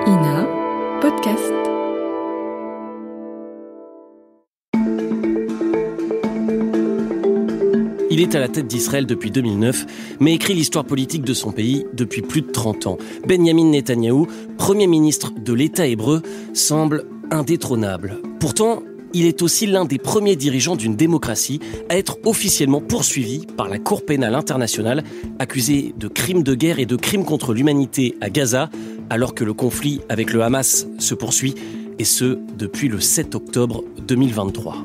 INA Podcast. Il est à la tête d'Israël depuis 2009, mais écrit l'histoire politique de son pays depuis plus de 30 ans. Benyamin Netanyahou, Premier ministre de l'État hébreu, semble indétrônable. Pourtant, il est aussi l'un des premiers dirigeants d'une démocratie à être officiellement poursuivi par la Cour pénale internationale, accusé de crimes de guerre et de crimes contre l'humanité à Gaza, alors que le conflit avec le Hamas se poursuit, et ce, depuis le 7 octobre 2023.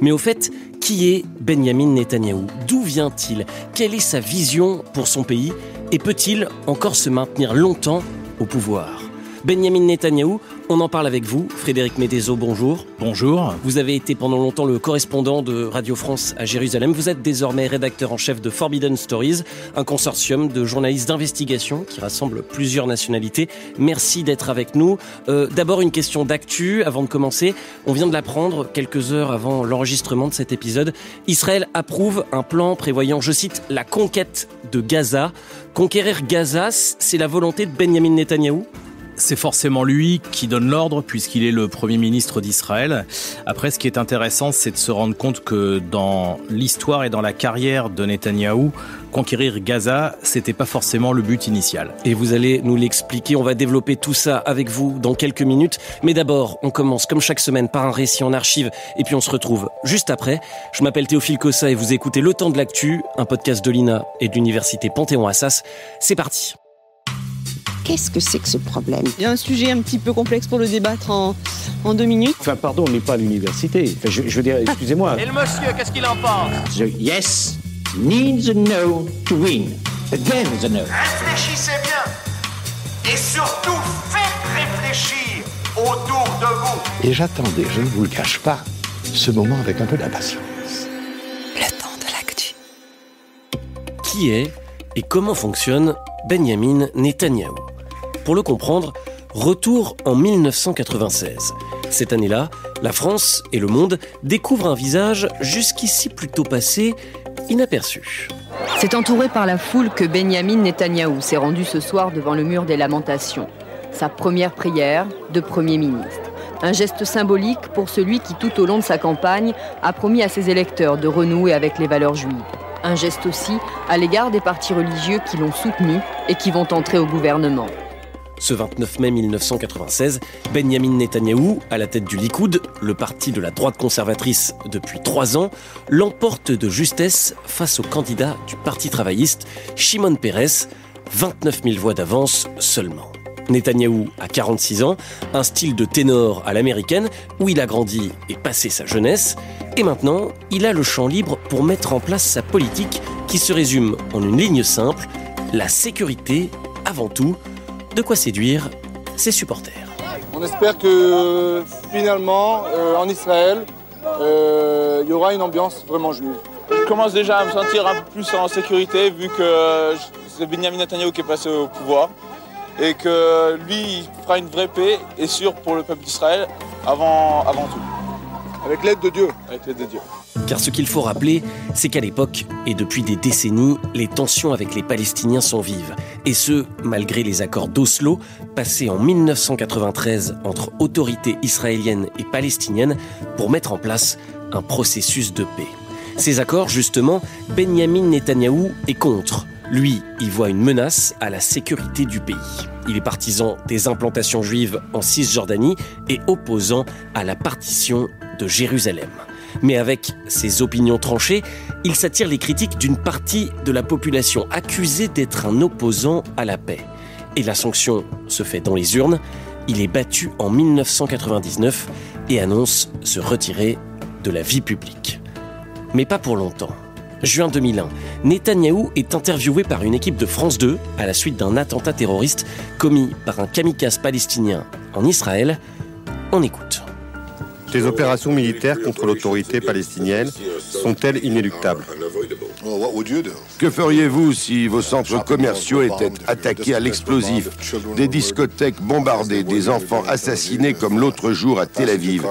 Mais au fait, qui est Benyamin Netanyahou ? D'où vient-il ? Quelle est sa vision pour son pays ? Et peut-il encore se maintenir longtemps au pouvoir ? Benyamin Netanyahou, on en parle avec vous. Frédéric Médezo, bonjour. Bonjour. Vous avez été pendant longtemps le correspondant de Radio France à Jérusalem. Vous êtes désormais rédacteur en chef de Forbidden Stories, un consortium de journalistes d'investigation qui rassemble plusieurs nationalités. Merci d'être avec nous. D'abord, une question d'actu avant de commencer. On vient de l'apprendre quelques heures avant l'enregistrement de cet épisode. Israël approuve un plan prévoyant, je cite, la conquête de Gaza. Conquérir Gaza, c'est la volonté de Benyamin Netanyahou ? C'est forcément lui qui donne l'ordre puisqu'il est le Premier ministre d'Israël. Après, ce qui est intéressant, c'est de se rendre compte que dans l'histoire et dans la carrière de Netanyahou, conquérir Gaza, c'était pas forcément le but initial. Et vous allez nous l'expliquer, on va développer tout ça avec vous dans quelques minutes. Mais d'abord, on commence comme chaque semaine par un récit en archive et puis on se retrouve juste après. Je m'appelle Théophile Cossa et vous écoutez Le Temps de l'Actu, un podcast de l'INA et de l'Université Panthéon-Assas. C'est parti. Qu'est-ce que c'est que ce problème ? Il y a un sujet un petit peu complexe pour le débattre en 2 minutes. Enfin, pardon, on n'est pas à l'université. Enfin, je veux dire, excusez-moi. Et le monsieur, qu'est-ce qu'il en pense ? The yes needs a no to win. Again the no. Réfléchissez bien. Et surtout, faites réfléchir autour de vous. Et j'attendais, je ne vous le cache pas, ce moment avec un peu d'impatience. Le temps de l'actu. Qui est et comment fonctionne Benyamin Netanyahou ? Pour le comprendre, retour en 1996. Cette année-là, la France et le monde découvrent un visage jusqu'ici plutôt passé inaperçu. C'est entouré par la foule que Benyamin Netanyahou s'est rendu ce soir devant le mur des lamentations. Sa première prière de Premier ministre. Un geste symbolique pour celui qui, tout au long de sa campagne, a promis à ses électeurs de renouer avec les valeurs juives. Un geste aussi à l'égard des partis religieux qui l'ont soutenu et qui vont entrer au gouvernement. Ce 29 mai 1996, Benyamin Netanyahou, à la tête du Likoud, le parti de la droite conservatrice depuis 3 ans, l'emporte de justesse face au candidat du Parti travailliste, Shimon Peres, 29 000 voix d'avance seulement. Netanyahou a 46 ans, un style de ténor à l'américaine, où il a grandi et passé sa jeunesse, et maintenant, il a le champ libre pour mettre en place sa politique qui se résume en une ligne simple, la sécurité avant tout. De quoi séduire ses supporters. On espère que finalement, en Israël, il y aura une ambiance vraiment juive. Je commence déjà à me sentir un peu plus en sécurité vu que c'est Benyamin Netanyahou qui est passé au pouvoir et que lui, il fera une vraie paix et sûre pour le peuple d'Israël avant tout. Avec l'aide de Dieu. Avec l'aide de Dieu. Car ce qu'il faut rappeler, c'est qu'à l'époque, et depuis des décennies, les tensions avec les Palestiniens sont vives. Et ce, malgré les accords d'Oslo, passés en 1993 entre autorités israéliennes et palestiniennes pour mettre en place un processus de paix. Ces accords, justement, Benyamin Netanyahou est contre. Lui, il voit une menace à la sécurité du pays. Il est partisan des implantations juives en Cisjordanie et opposant à la partition de Jérusalem. Mais avec ses opinions tranchées, il s'attire les critiques d'une partie de la population accusée d'être un opposant à la paix. Et la sanction se fait dans les urnes. Il est battu en 1999 et annonce se retirer de la vie publique. Mais pas pour longtemps. Juin 2001, Netanyahou est interviewé par une équipe de France 2 à la suite d'un attentat terroriste commis par un kamikaze palestinien en Israël. On écoute. Les opérations militaires contre l'autorité palestinienne sont-elles inéluctables ? Que feriez-vous si vos centres commerciaux étaient attaqués à l'explosif, des discothèques bombardées, des enfants assassinés comme l'autre jour à Tel Aviv,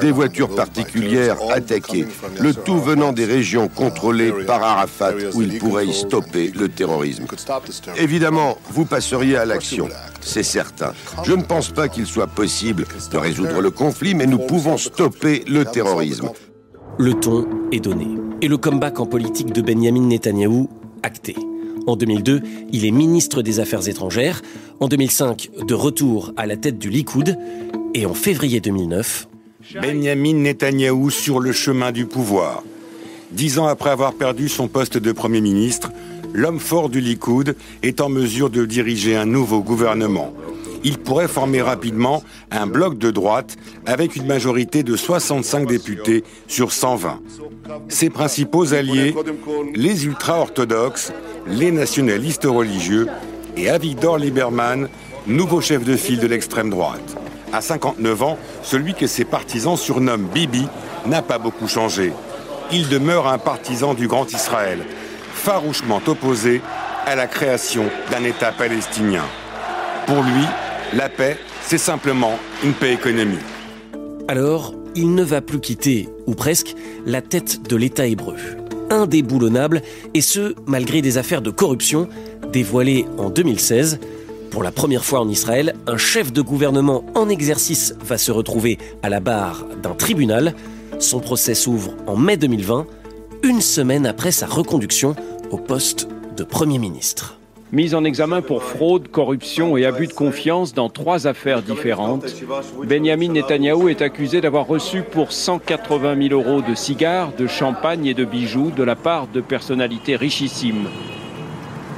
des voitures particulières attaquées, le tout venant des régions contrôlées par Arafat où il pourrait y stopper le terrorisme? Évidemment, vous passeriez à l'action, c'est certain. Je ne pense pas qu'il soit possible de résoudre le conflit, mais nous pouvons stopper le terrorisme. Le ton est donné. Et le comeback en politique de Benyamin Netanyahou, acté. En 2002, il est ministre des Affaires étrangères. En 2005, de retour à la tête du Likoud. Et en février 2009... Benyamin Netanyahou sur le chemin du pouvoir. 10 ans après avoir perdu son poste de Premier ministre, l'homme fort du Likoud est en mesure de diriger un nouveau gouvernement. Il pourrait former rapidement un bloc de droite avec une majorité de 65 députés sur 120. Ses principaux alliés, les ultra-orthodoxes, les nationalistes religieux et Avigdor Lieberman, nouveau chef de file de l'extrême droite. À 59 ans, celui que ses partisans surnomment Bibi n'a pas beaucoup changé. Il demeure un partisan du Grand Israël, farouchement opposé à la création d'un État palestinien. Pour lui, la paix, c'est simplement une paix économique. Alors, il ne va plus quitter, ou presque, la tête de l'État hébreu. Indéboulonnable, et ce, malgré des affaires de corruption dévoilées en 2016. Pour la première fois en Israël, un chef de gouvernement en exercice va se retrouver à la barre d'un tribunal. Son procès s'ouvre en mai 2020, une semaine après sa reconduction au poste de Premier ministre. Mis en examen pour fraude, corruption et abus de confiance dans 3 affaires différentes, Benyamin Netanyahou est accusé d'avoir reçu pour 180 000 € de cigares, de champagne et de bijoux de la part de personnalités richissimes.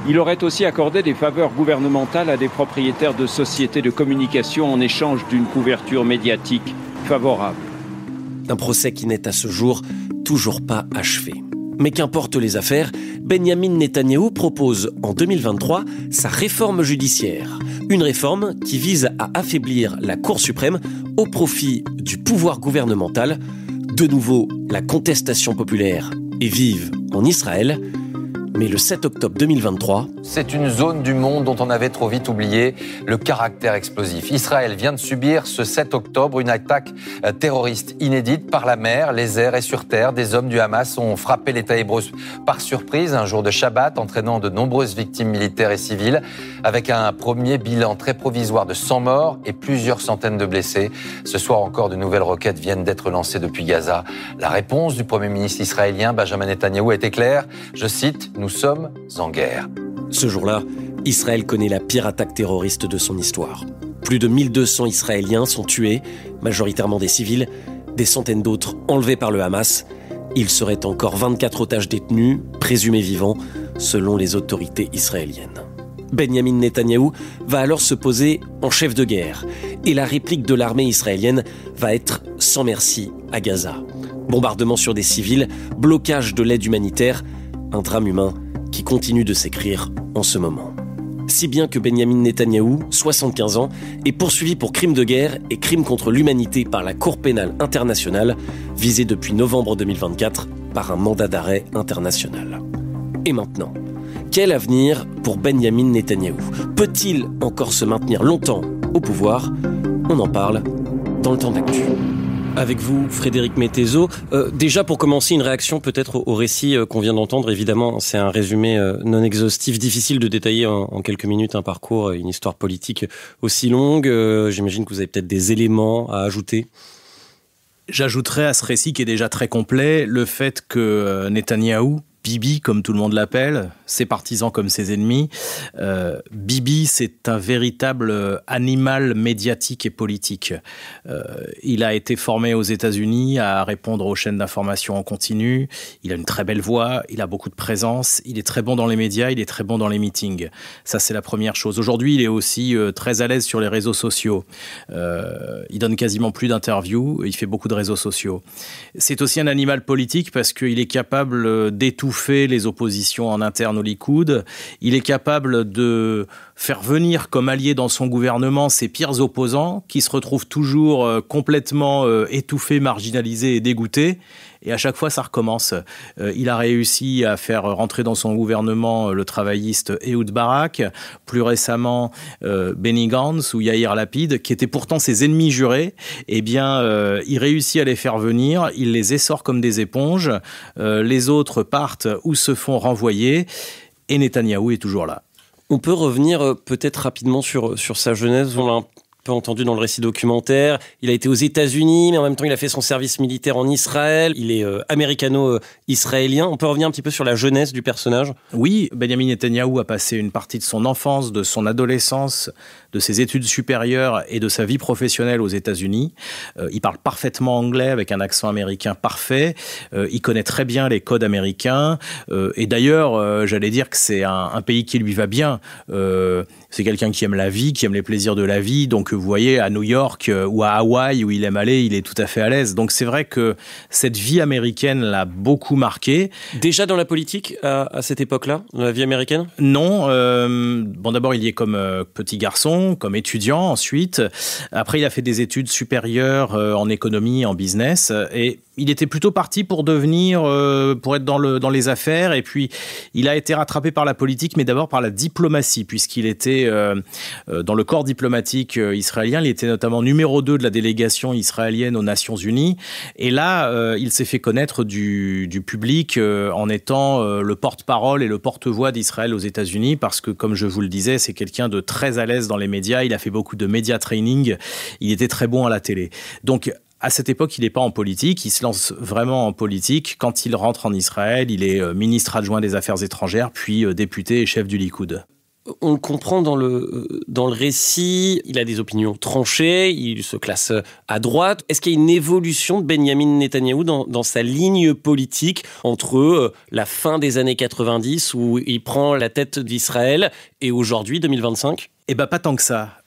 Il aurait aussi accordé des faveurs gouvernementales à des propriétaires de sociétés de communication en échange d'une couverture médiatique favorable. Un procès qui n'est à ce jour toujours pas achevé. Mais qu'importe les affaires, Benyamin Netanyahou propose en 2023 sa réforme judiciaire. Une réforme qui vise à affaiblir la Cour suprême au profit du pouvoir gouvernemental. De nouveau, la contestation populaire est vive en Israël. Mais le 7 octobre 2023... C'est une zone du monde dont on avait trop vite oublié le caractère explosif. Israël vient de subir ce 7 octobre une attaque terroriste inédite par la mer, les airs et sur terre. Des hommes du Hamas ont frappé l'État hébreu par surprise un jour de Shabbat, entraînant de nombreuses victimes militaires et civiles, avec un premier bilan très provisoire de 100 morts et plusieurs centaines de blessés. Ce soir encore, de nouvelles roquettes viennent d'être lancées depuis Gaza. La réponse du Premier ministre israélien, Benjamin Netanyahou, a été claire. Je cite, « Nous sommes en guerre ». Ce jour-là, Israël connaît la pire attaque terroriste de son histoire. Plus de 1200 Israéliens sont tués, majoritairement des civils, des centaines d'autres enlevés par le Hamas. Il serait encore 24 otages détenus, présumés vivants, selon les autorités israéliennes. Benyamin Netanyahou va alors se poser en chef de guerre. Et la réplique de l'armée israélienne va être sans merci à Gaza. Bombardement sur des civils, blocage de l'aide humanitaire, un drame humain qui continue de s'écrire en ce moment. Si bien que Benyamin Netanyahou, 75 ans, est poursuivi pour crimes de guerre et crimes contre l'humanité par la Cour pénale internationale, visée depuis novembre 2024 par un mandat d'arrêt international. Et maintenant, quel avenir pour Benyamin Netanyahou? Peut-il encore se maintenir longtemps au pouvoir? On en parle dans le temps d'actu. Avec vous, Frédéric Mettezo. Déjà, pour commencer, une réaction peut-être au récit qu'on vient d'entendre. Évidemment, c'est un résumé non exhaustif, difficile de détailler en quelques minutes un parcours, une histoire politique aussi longue. J'imagine que vous avez peut-être des éléments à ajouter. J'ajouterais à ce récit qui est déjà très complet le fait que Netanyahou, Bibi, comme tout le monde l'appelle, ses partisans comme ses ennemis. Bibi, c'est un véritable animal médiatique et politique. Il a été formé aux États-Unis à répondre aux chaînes d'information en continu. Il a une très belle voix, il a beaucoup de présence, il est très bon dans les médias, il est très bon dans les meetings. Ça, c'est la première chose. Aujourd'hui, il est aussi très à l'aise sur les réseaux sociaux. Il donne quasiment plus d'interviews, il fait beaucoup de réseaux sociaux. C'est aussi un animal politique parce qu'il est capable d'étouffer les oppositions en interne au Likoud. Il est capable de faire venir comme alliés dans son gouvernement ses pires opposants qui se retrouvent toujours complètement étouffés, marginalisés et dégoûtés. et à chaque fois ça recommence. Il a réussi à faire rentrer dans son gouvernement le travailliste Ehud Barak, plus récemment Benny Gantz ou Yair Lapid, qui étaient pourtant ses ennemis jurés. Eh bien, il réussit à les faire venir, il les essore comme des éponges, les autres partent ou se font renvoyer, et Netanyahou est toujours là. On peut revenir peut-être rapidement sur sa jeunesse. On l'a un peu entendu dans le récit documentaire. Il a été aux États-Unis, mais en même temps, il a fait son service militaire en Israël. Il est américano-israélien. On peut revenir un petit peu sur la jeunesse du personnage ? Oui, Benyamin Netanyahou a passé une partie de son enfance, de son adolescence, de ses études supérieures et de sa vie professionnelle aux États-Unis. Il parle parfaitement anglais avec un accent américain parfait. Il connaît très bien les codes américains. Et d'ailleurs, j'allais dire que c'est un pays qui lui va bien. C'est quelqu'un qui aime la vie, qui aime les plaisirs de la vie. Donc, vous voyez, à New York ou à Hawaï, où il aime aller, il est tout à fait à l'aise. Donc, c'est vrai que cette vie américaine l'a beaucoup marqué. Déjà dans la politique, à cette époque-là, dans la vie américaine ? Non. Bon, d'abord, il y est comme petit garçon, comme étudiant ensuite. Après, il a fait des études supérieures en économie, en business. Et il était plutôt parti pour être dans les affaires. Et puis, il a été rattrapé par la politique, mais d'abord par la diplomatie, puisqu'il était dans le corps diplomatique israélien. Il était notamment numéro 2 de la délégation israélienne aux Nations Unies. Et là, il s'est fait connaître du public en étant le porte-parole et le porte-voix d'Israël aux États-Unis, parce que, comme je vous le disais, c'est quelqu'un de très à l'aise dans les médias. Il a fait beaucoup de média training. Il était très bon à la télé. Donc, à cette époque, il n'est pas en politique, il se lance vraiment en politique. Quand il rentre en Israël, il est ministre adjoint des Affaires étrangères, puis député et chef du Likoud. On le comprend dans le récit, il a des opinions tranchées, il se classe à droite. Est-ce qu'il y a une évolution de Benyamin Netanyahou dans sa ligne politique entre la fin des années 90, où il prend la tête d'Israël, et aujourd'hui, 2025 ? Eh bien, pas tant que ça.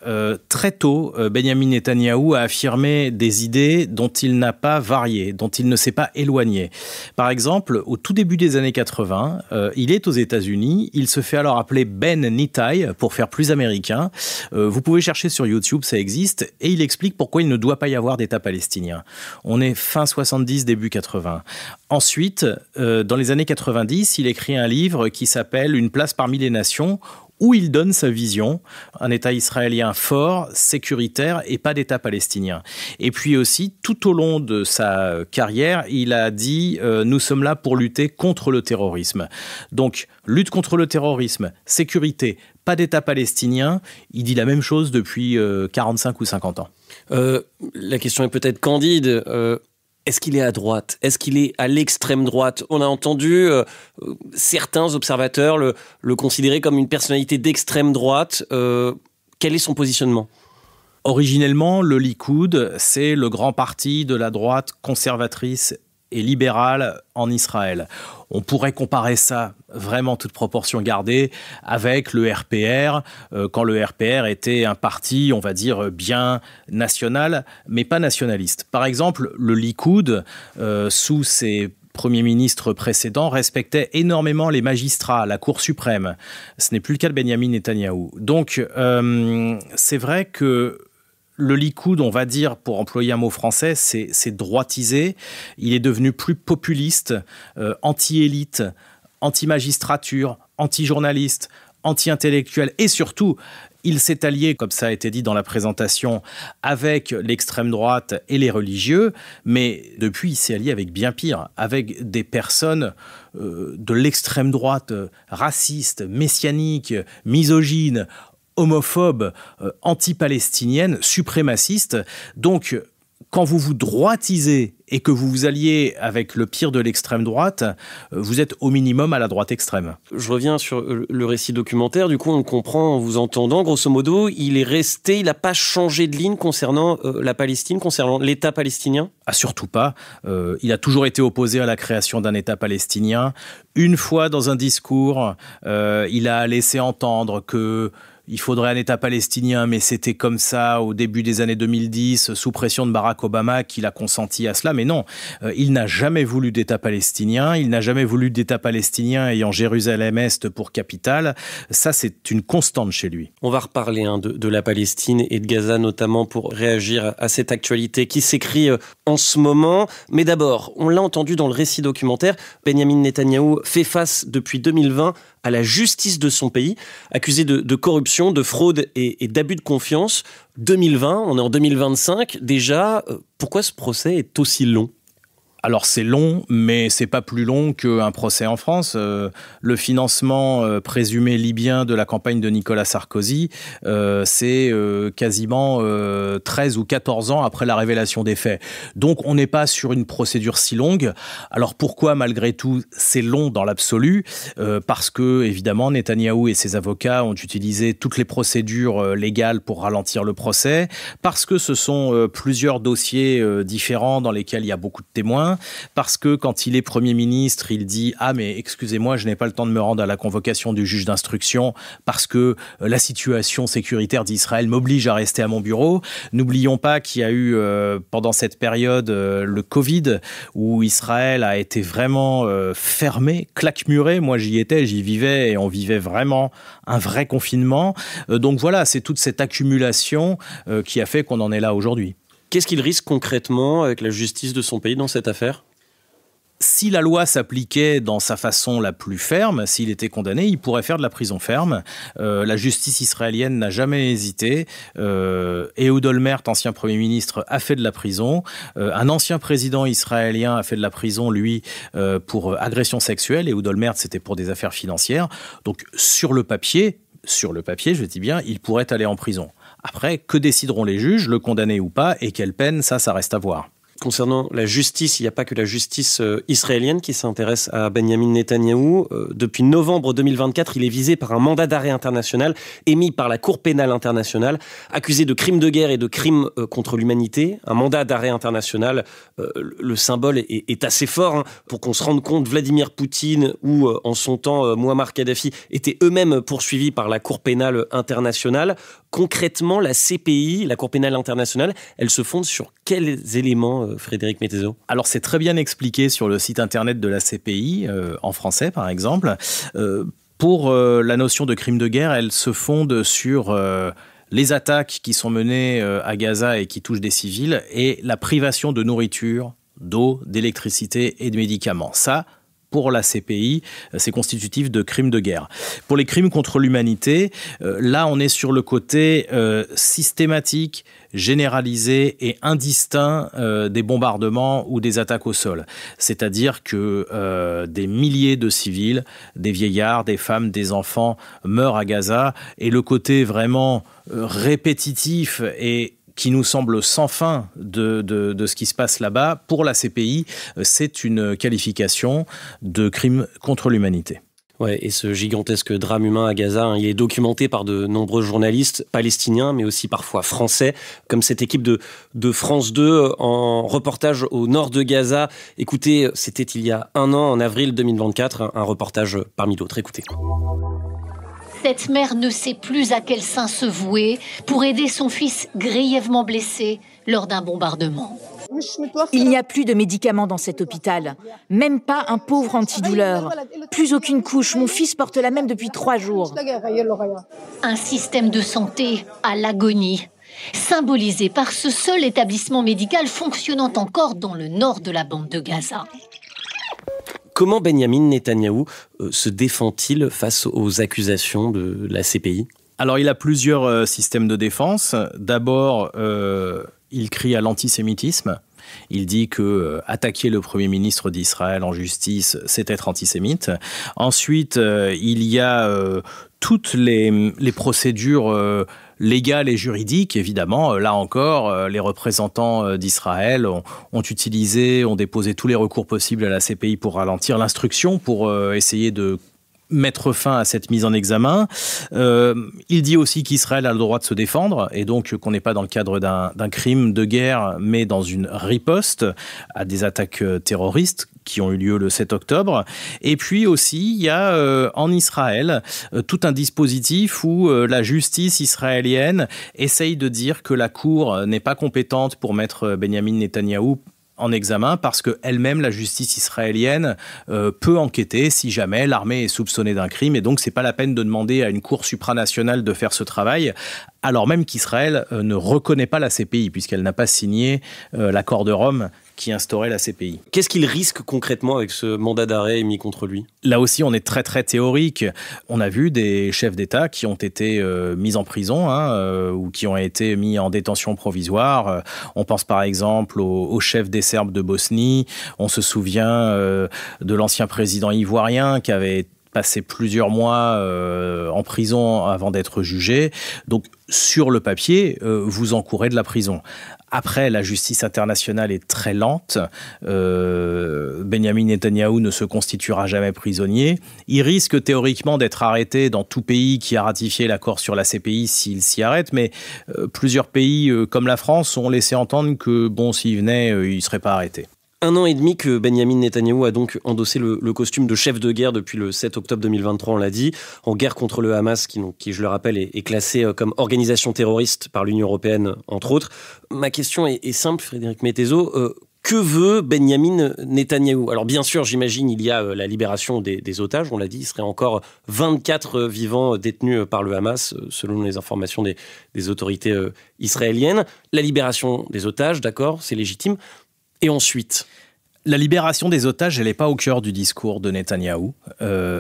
Très tôt, Benyamin Netanyahou a affirmé des idées dont il n'a pas varié, dont il ne s'est pas éloigné. Par exemple, au tout début des années 80, il est aux États-Unis. Il se fait alors appeler Ben Nitai, pour faire plus américain. Vous pouvez chercher sur YouTube, ça existe. Et il explique pourquoi il ne doit pas y avoir d'État palestinien. On est fin 70, début 80. Ensuite, dans les années 90, il écrit un livre qui s'appelle « Une place parmi les nations », où il donne sa vision, un État israélien fort, sécuritaire et pas d'État palestinien. Et puis aussi, tout au long de sa carrière, il a dit « Nous sommes là pour lutter contre le terrorisme ». Donc, lutte contre le terrorisme, sécurité, pas d'État palestinien, il dit la même chose depuis 45 ou 50 ans. La question est peut-être candide. Est-ce qu'il est à droite ? Est-ce qu'il est à l'extrême droite ? On a entendu certains observateurs le considérer comme une personnalité d'extrême droite. Quel est son positionnement ? Originellement, le Likoud, c'est le grand parti de la droite conservatrice et libérale en Israël. On pourrait comparer ça, vraiment toute proportion gardée, avec le RPR, quand le RPR était un parti, on va dire, bien national, mais pas nationaliste. Par exemple, le Likoud, sous ses premiers ministres précédents, respectait énormément les magistrats, la Cour suprême. Ce n'est plus le cas de Benyamin Netanyahou. Donc, c'est vrai que le Likoud, on va dire, pour employer un mot français, c'est droitisé. Il est devenu plus populiste, anti-élite, anti-magistrature, anti-journaliste, anti-intellectuel. Et surtout, il s'est allié, comme ça a été dit dans la présentation, avec l'extrême droite et les religieux. Mais depuis, il s'est allié avec bien pire, avec des personnes de l'extrême droite, racistes, messianiques, misogynes, homophobes, anti-palestiniennes, suprémacistes. Donc, quand vous vous droitisez et que vous vous alliez avec le pire de l'extrême droite, vous êtes au minimum à la droite extrême. Je reviens sur le récit documentaire. Du coup, on comprend en vous entendant, grosso modo, il est resté, il n'a pas changé de ligne concernant la Palestine, concernant l'État palestinien ? Ah, surtout pas. Il a toujours été opposé à la création d'un État palestinien. Une fois dans un discours, il a laissé entendre que il faudrait un État palestinien, mais c'était comme ça au début des années 2010, sous pression de Barack Obama, qu'il a consenti à cela. Mais non, il n'a jamais voulu d'État palestinien, il n'a jamais voulu d'État palestinien ayant Jérusalem-Est pour capitale. Ça, c'est une constante chez lui. On va reparler de la Palestine et de Gaza, notamment pour réagir à cette actualité qui s'écrit en ce moment. Mais d'abord, on l'a entendu dans le récit documentaire, Benyamin Netanyahou fait face depuis 2020 à la justice de son pays, accusé de corruption, de fraude et d'abus de confiance. 2020, on est en 2025. Déjà, pourquoi ce procès est aussi long ? Alors c'est long, mais c'est pas plus long qu'un procès en France. Le financement présumé libyen de la campagne de Nicolas Sarkozy, c'est quasiment 13 ou 14 ans après la révélation des faits. Donc on n'est pas sur une procédure si longue. Alors pourquoi malgré tout c'est long dans l'absolu ? Parce que évidemment Netanyahou et ses avocats ont utilisé toutes les procédures légales pour ralentir le procès, parce que ce sont plusieurs dossiers différents dans lesquels il y a beaucoup de témoins. Parce que quand il est Premier ministre, il dit « Ah mais excusez-moi, je n'ai pas le temps de me rendre à la convocation du juge d'instruction parce que la situation sécuritaire d'Israël m'oblige à rester à mon bureau ». N'oublions pas qu'il y a eu pendant cette période le Covid où Israël a été vraiment fermé, claquemuré. Moi j'y étais, j'y vivais et on vivait vraiment un vrai confinement. Donc voilà, c'est toute cette accumulation qui a fait qu'on en est là aujourd'hui. Qu'est-ce qu'il risque concrètement avec la justice de son pays dans cette affaire ? Si la loi s'appliquait dans sa façon la plus ferme, s'il était condamné, il pourrait faire de la prison ferme. La justice israélienne n'a jamais hésité. Ehud Olmert, ancien Premier ministre, a fait de la prison. Un ancien président israélien a fait de la prison, lui, pour agression sexuelle. Ehud Olmert, c'était pour des affaires financières. Donc, sur le papier, je dis bien, il pourrait aller en prison. Après, que décideront les juges, le condamner ou pas, et quelle peine, ça reste à voir. Concernant la justice, il n'y a pas que la justice israélienne qui s'intéresse à Benyamin Netanyahou. Depuis novembre 2024, il est visé par un mandat d'arrêt international émis par la Cour pénale internationale, accusé de crimes de guerre et de crimes contre l'humanité. Un mandat d'arrêt international, le symbole est assez fort pour qu'on se rende compte. Vladimir Poutine ou en son temps Mouammar Kadhafi étaient eux-mêmes poursuivis par la Cour pénale internationale. Concrètement, la CPI, la Cour pénale internationale, elle se fonde sur quels éléments, Frédéric Mettezo ? Alors c'est très bien expliqué sur le site internet de la CPI, en français par exemple. Pour la notion de crime de guerre, elle se fonde sur les attaques qui sont menées à Gaza et qui touchent des civils et la privation de nourriture, d'eau, d'électricité et de médicaments. Ça, pour la CPI, c'est constitutif de crimes de guerre. Pour les crimes contre l'humanité, là, on est sur le côté systématique, généralisé et indistinct des bombardements ou des attaques au sol. C'est-à-dire que des milliers de civils, des vieillards, des femmes, des enfants meurent à Gaza et le côté vraiment répétitif et qui nous semble sans fin de ce qui se passe là-bas, pour la CPI, c'est une qualification de crime contre l'humanité. Ouais, et ce gigantesque drame humain à Gaza, il est documenté par de nombreux journalistes palestiniens, mais aussi parfois français, comme cette équipe de France 2 en reportage au nord de Gaza. Écoutez, c'était il y a un an, en avril 2024, un reportage parmi d'autres. Écoutez. Cette mère ne sait plus à quel saint se vouer pour aider son fils grièvement blessé lors d'un bombardement. Il n'y a plus de médicaments dans cet hôpital, même pas un pauvre antidouleur. Plus aucune couche, mon fils porte la même depuis 3 jours. Un système de santé à l'agonie, symbolisé par ce seul établissement médical fonctionnant encore dans le nord de la bande de Gaza. Comment Benyamin Netanyahou se défend-il face aux accusations de la CPI ? Alors, il a plusieurs systèmes de défense. D'abord, il crie à l'antisémitisme. Il dit que attaquer le Premier ministre d'Israël en justice, c'est être antisémite. Ensuite, il y a toutes les procédures légales et juridiques, évidemment. Là encore, les représentants d'Israël ont déposé tous les recours possibles à la CPI pour ralentir l'instruction, pour essayer de mettre fin à cette mise en examen. Il dit aussi qu'Israël a le droit de se défendre et donc qu'on n'est pas dans le cadre d'un crime de guerre, mais dans une riposte à des attaques terroristes qui ont eu lieu le 7 octobre. Et puis aussi, il y a en Israël tout un dispositif où la justice israélienne essaye de dire que la Cour n'est pas compétente pour mettre Benyamin Netanyahou en examen parce qu'elle-même, la justice israélienne, peut enquêter si jamais l'armée est soupçonnée d'un crime. Et donc, c'est pas la peine de demander à une cour supranationale de faire ce travail, alors même qu'Israël ne reconnaît pas la CPI, puisqu'elle n'a pas signé l'accord de Rome qui instaurait la CPI. Qu'est-ce qu'il risque concrètement avec ce mandat d'arrêt émis contre lui ? Là aussi, on est très très théorique. On a vu des chefs d'État qui ont été mis en prison ou qui ont été mis en détention provisoire. On pense par exemple au chef des Serbes de Bosnie. On se souvient de l'ancien président ivoirien qui avait passé plusieurs mois en prison avant d'être jugé. Donc, sur le papier, vous encourez de la prison. Après, la justice internationale est très lente. Benyamin Netanyahou ne se constituera jamais prisonnier. Il risque théoriquement d'être arrêté dans tout pays qui a ratifié l'accord sur la CPI s'il s'y arrête. Mais plusieurs pays, comme la France, ont laissé entendre que, s'il venait, il ne serait pas arrêté. 1 an et demi que Benyamin Netanyahou a donc endossé le costume de chef de guerre depuis le 7 octobre 2023, on l'a dit, en guerre contre le Hamas, qui je le rappelle, est classé comme organisation terroriste par l'Union européenne, entre autres. Ma question est simple, Frédéric Mettezo. Que veut Benyamin Netanyahou ? Alors bien sûr, j'imagine, il y a la libération des otages, on l'a dit, il serait encore 24 vivants détenus par le Hamas, selon les informations des autorités israéliennes. La libération des otages, d'accord, c'est légitime. Et ensuite ? La libération des otages, elle n'est pas au cœur du discours de Netanyahou.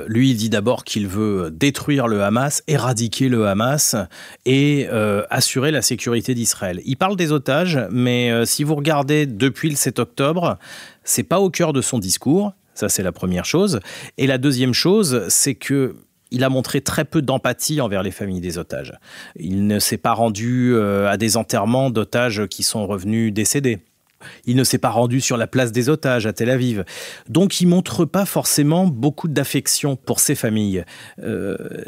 Lui, il dit d'abord qu'il veut détruire le Hamas, éradiquer le Hamas et assurer la sécurité d'Israël. Il parle des otages, mais si vous regardez depuis le 7 octobre, c'est pas au cœur de son discours. Ça, c'est la première chose. Et la deuxième chose, c'est que il a montré très peu d'empathie envers les familles des otages. Il ne s'est pas rendu à des enterrements d'otages qui sont revenus décédés. Il ne s'est pas rendu sur la place des otages à Tel Aviv. Donc, il ne montre pas forcément beaucoup d'affection pour ces familles.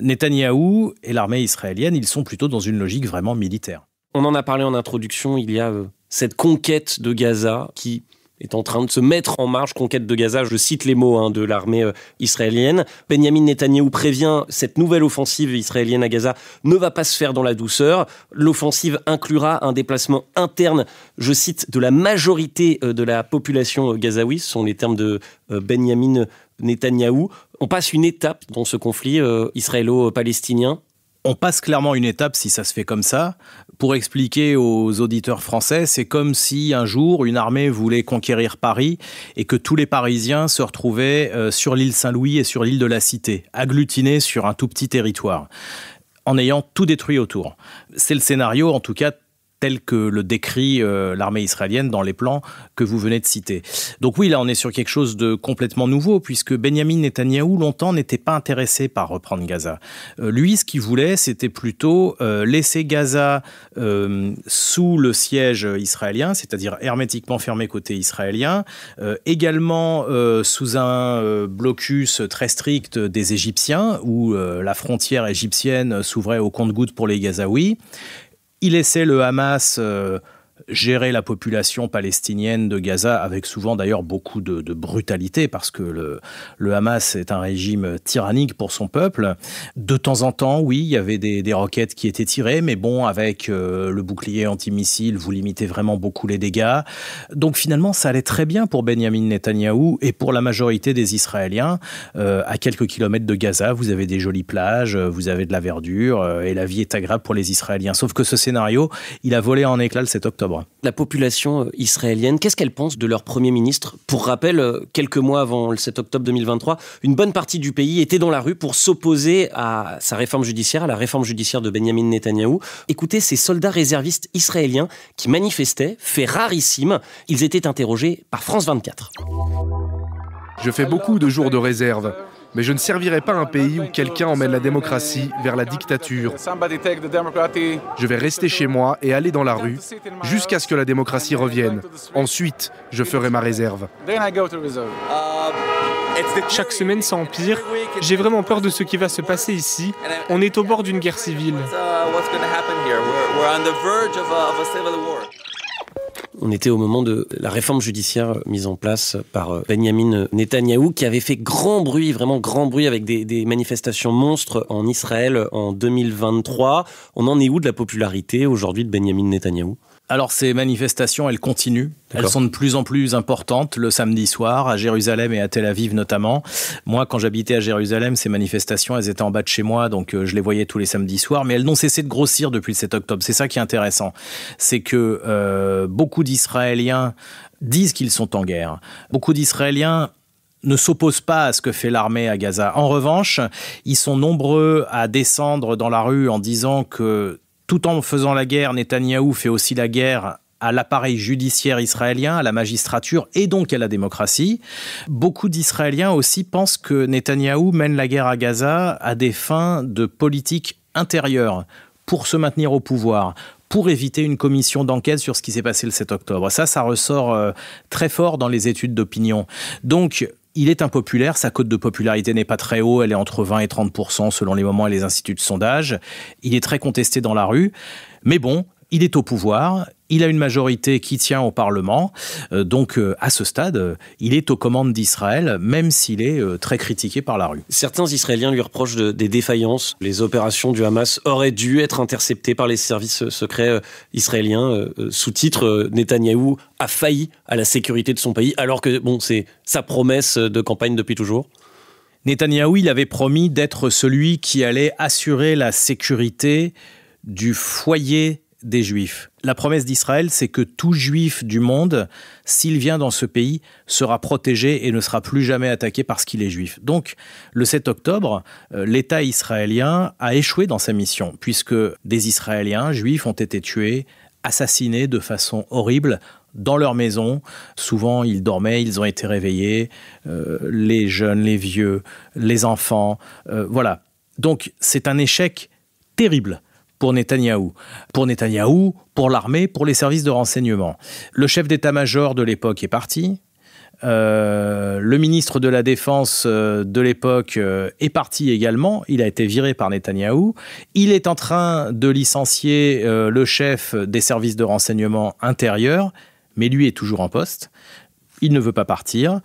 Netanyahou et l'armée israélienne, ils sont plutôt dans une logique vraiment militaire. On en a parlé en introduction, il y a cette conquête de Gaza qui est en train de se mettre en marche, conquête de Gaza, je cite les mots de l'armée israélienne. Benyamin Netanyahou prévient, cette nouvelle offensive israélienne à Gaza ne va pas se faire dans la douceur. L'offensive inclura un déplacement interne, je cite, de la majorité de la population gazaoui, ce sont les termes de Benyamin Netanyahou. On passe une étape dans ce conflit israélo-palestinien. On passe clairement une étape si ça se fait comme ça. Pour expliquer aux auditeurs français, c'est comme si un jour une armée voulait conquérir Paris et que tous les Parisiens se retrouvaient sur l'île Saint-Louis et sur l'île de la Cité, agglutinés sur un tout petit territoire, en ayant tout détruit autour. C'est le scénario, en tout cas, tel que le décrit l'armée israélienne dans les plans que vous venez de citer. Donc oui, là, on est sur quelque chose de complètement nouveau, puisque Benyamin Netanyahou, longtemps, n'était pas intéressé par reprendre Gaza. Lui, ce qu'il voulait, c'était plutôt laisser Gaza sous le siège israélien, c'est-à-dire hermétiquement fermé côté israélien, également sous un blocus très strict des Égyptiens, où la frontière égyptienne s'ouvrait au compte-gouttes pour les Gazaouis. Il laissait le Hamas gérer la population palestinienne de Gaza, avec souvent d'ailleurs beaucoup de brutalité, parce que le Hamas est un régime tyrannique pour son peuple. De temps en temps, oui, il y avait des roquettes qui étaient tirées, mais bon, avec le bouclier antimissile, vous limitez vraiment beaucoup les dégâts. Donc finalement, ça allait très bien pour Benyamin Netanyahou et pour la majorité des Israéliens. À quelques kilomètres de Gaza, vous avez des jolies plages, vous avez de la verdure, et la vie est agréable pour les Israéliens. Sauf que ce scénario, il a volé en éclats le 7 octobre. La population israélienne, qu'est-ce qu'elle pense de leur Premier ministre ? Pour rappel, quelques mois avant le 7 octobre 2023, une bonne partie du pays était dans la rue pour s'opposer à sa réforme judiciaire, à la réforme judiciaire de Benyamin Netanyahou. Écoutez, ces soldats réservistes israéliens qui manifestaient, fait rarissime, ils étaient interrogés par France 24. Je fais beaucoup de jours de réserve. Mais je ne servirai pas un pays où quelqu'un emmène la démocratie vers la dictature. Je vais rester chez moi et aller dans la rue jusqu'à ce que la démocratie revienne. Ensuite, je ferai ma réserve. Chaque semaine, ça empire J'ai vraiment peur de ce qui va se passer ici. On est au bord d'une guerre civile. On était au moment de la réforme judiciaire mise en place par Benyamin Netanyahou, qui avait fait grand bruit, vraiment grand bruit, avec des manifestations monstres en Israël en 2023. On en est où de la popularité aujourd'hui de Benyamin Netanyahou ? Alors ces manifestations, elles continuent. Elles sont de plus en plus importantes le samedi soir, à Jérusalem et à Tel Aviv notamment. Moi, quand j'habitais à Jérusalem, ces manifestations, elles étaient en bas de chez moi, donc je les voyais tous les samedis soirs, mais elles n'ont cessé de grossir depuis le 7 octobre. C'est ça qui est intéressant. C'est que beaucoup d'Israéliens disent qu'ils sont en guerre. Beaucoup d'Israéliens ne s'opposent pas à ce que fait l'armée à Gaza. En revanche, ils sont nombreux à descendre dans la rue en disant que tout en faisant la guerre, Netanyahou fait aussi la guerre à l'appareil judiciaire israélien, à la magistrature et donc à la démocratie. Beaucoup d'Israéliens aussi pensent que Netanyahou mène la guerre à Gaza à des fins de politique intérieure, pour se maintenir au pouvoir, pour éviter une commission d'enquête sur ce qui s'est passé le 7 octobre. Ça ressort très fort dans les études d'opinion. Donc, il est impopulaire, sa cote de popularité n'est pas très haut, elle est entre 20 et 30% selon les moments et les instituts de sondage. Il est très contesté dans la rue, mais bon, il est au pouvoir, il a une majorité qui tient au Parlement, donc à ce stade, il est aux commandes d'Israël, même s'il est très critiqué par la rue. Certains Israéliens lui reprochent des défaillances. Les opérations du Hamas auraient dû être interceptées par les services secrets israéliens. Sous-titre, Netanyahou a failli à la sécurité de son pays, alors que c'est sa promesse de campagne depuis toujours. Netanyahou, il avait promis d'être celui qui allait assurer la sécurité du foyer des Juifs. La promesse d'Israël, c'est que tout Juif du monde, s'il vient dans ce pays, sera protégé et ne sera plus jamais attaqué parce qu'il est Juif. Donc, le 7 octobre, l'État israélien a échoué dans sa mission, puisque des Israéliens juifs ont été tués, assassinés de façon horrible, dans leur maison. Souvent, ils dormaient, ils ont été réveillés, les jeunes, les vieux, les enfants, voilà. Donc, c'est un échec terrible pour Netanyahou, pour l'armée, pour les services de renseignement. Le chef d'état-major de l'époque est parti. Le ministre de la Défense de l'époque est parti également. Il a été viré par Netanyahou. Il est en train de licencier le chef des services de renseignement intérieur, mais lui est toujours en poste. Il ne veut pas partir.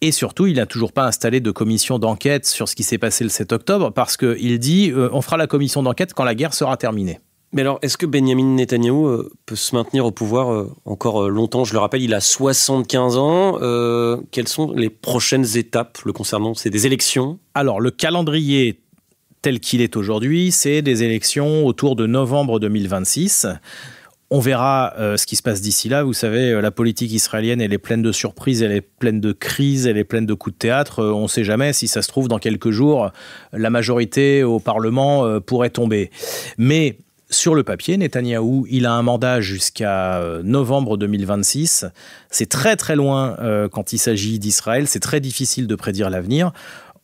Et surtout, il n'a toujours pas installé de commission d'enquête sur ce qui s'est passé le 7 octobre parce qu'il dit on fera la commission d'enquête quand la guerre sera terminée. Mais alors, est-ce que Benyamin Netanyahou peut se maintenir au pouvoir encore longtemps ? Je le rappelle, il a 75 ans. Quelles sont les prochaines étapes le concernant ? C'est des élections ? Alors, le calendrier tel qu'il est aujourd'hui, c'est des élections autour de novembre 2026. On verra ce qui se passe d'ici là. Vous savez, la politique israélienne, elle est pleine de surprises, elle est pleine de crises, elle est pleine de coups de théâtre. On ne sait jamais, si ça se trouve, dans quelques jours, la majorité au Parlement pourrait tomber. Mais sur le papier, Netanyahou, il a un mandat jusqu'à novembre 2026. C'est très très loin quand il s'agit d'Israël. C'est très difficile de prédire l'avenir.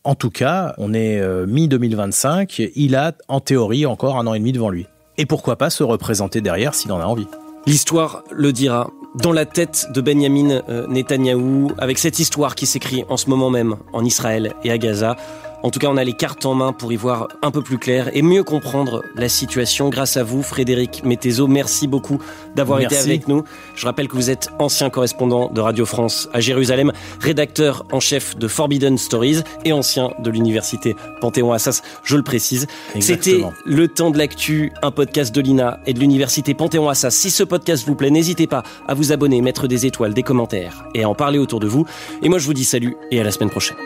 En tout cas, on est mi-2025. Il a, en théorie, encore 1 an et demi devant lui. Et pourquoi pas se représenter derrière s'il en a envie. L'histoire le dira. Dans la tête de Benyamin Netanyahou, avec cette histoire qui s'écrit en ce moment même en Israël et à Gaza. En tout cas, on a les cartes en main pour y voir un peu plus clair et mieux comprendre la situation. Grâce à vous, Frédéric Mettezo, merci beaucoup d'avoir été avec nous. Je rappelle que vous êtes ancien correspondant de Radio France à Jérusalem, rédacteur en chef de Forbidden Stories et ancien de l'université Panthéon-Assas, je le précise. Exactement. C'était Le Temps de l'Actu, un podcast de l'INA et de l'université Panthéon-Assas. Si ce podcast vous plaît, n'hésitez pas à vous abonner, mettre des étoiles, des commentaires et à en parler autour de vous. Et moi, je vous dis salut et à la semaine prochaine.